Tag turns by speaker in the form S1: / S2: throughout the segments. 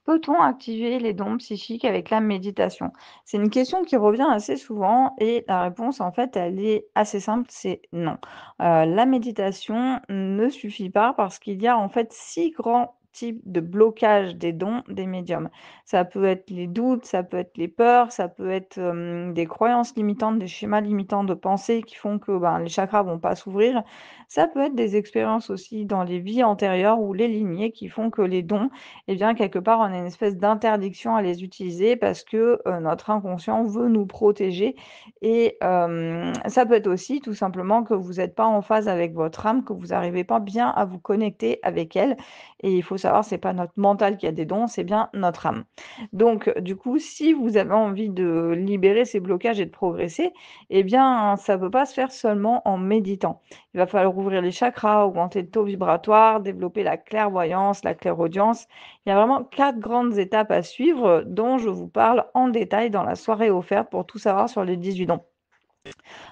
S1: Peut-on activer les dons psychiques avec la méditation? C'est une question qui revient assez souvent et la réponse, en fait, elle est assez simple, c'est non. La méditation ne suffit pas parce qu'il y a, en fait, 6 grands types de blocage des dons des médiums. Ça peut être les doutes, ça peut être les peurs, ça peut être, des croyances limitantes, des schémas limitants de pensée qui font que, ben, les chakras vont pas s'ouvrir. Ça peut être des expériences aussi dans les vies antérieures ou les lignées qui font que les dons, eh bien, quelque part, on a une espèce d'interdiction à les utiliser parce que, notre inconscient veut nous protéger et ça peut être aussi tout simplement que vous êtes pas en phase avec votre âme, que vous arrivez pas bien à vous connecter avec elle et il faut savoir, c'est pas notre mental qui a des dons, c'est bien notre âme. Donc du coup, si vous avez envie de libérer ces blocages et de progresser, eh bien, ça peut pas se faire seulement en méditant. Il va falloir ouvrir les chakras, augmenter le taux vibratoire, développer la clairvoyance, la clairaudience. Il y a vraiment 4 grandes étapes à suivre, dont je vous parle en détail dans la soirée offerte pour tout savoir sur les 18 dons.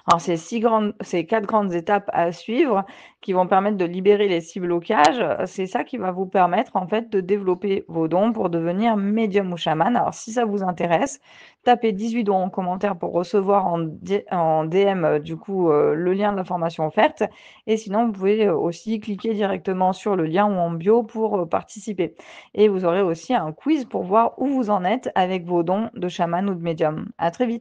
S1: Alors ces 4 grandes étapes à suivre qui vont permettre de libérer les 6 blocages, c'est ça qui va vous permettre en fait de développer vos dons pour devenir médium ou chaman. Alors si ça vous intéresse, tapez 18 dons en commentaire pour recevoir en DM, du coup, le lien de la formation offerte et sinon vous pouvez, aussi cliquer directement sur le lien ou en bio pour, participer et vous aurez aussi un quiz pour voir où vous en êtes avec vos dons de chaman ou de médium. À très vite.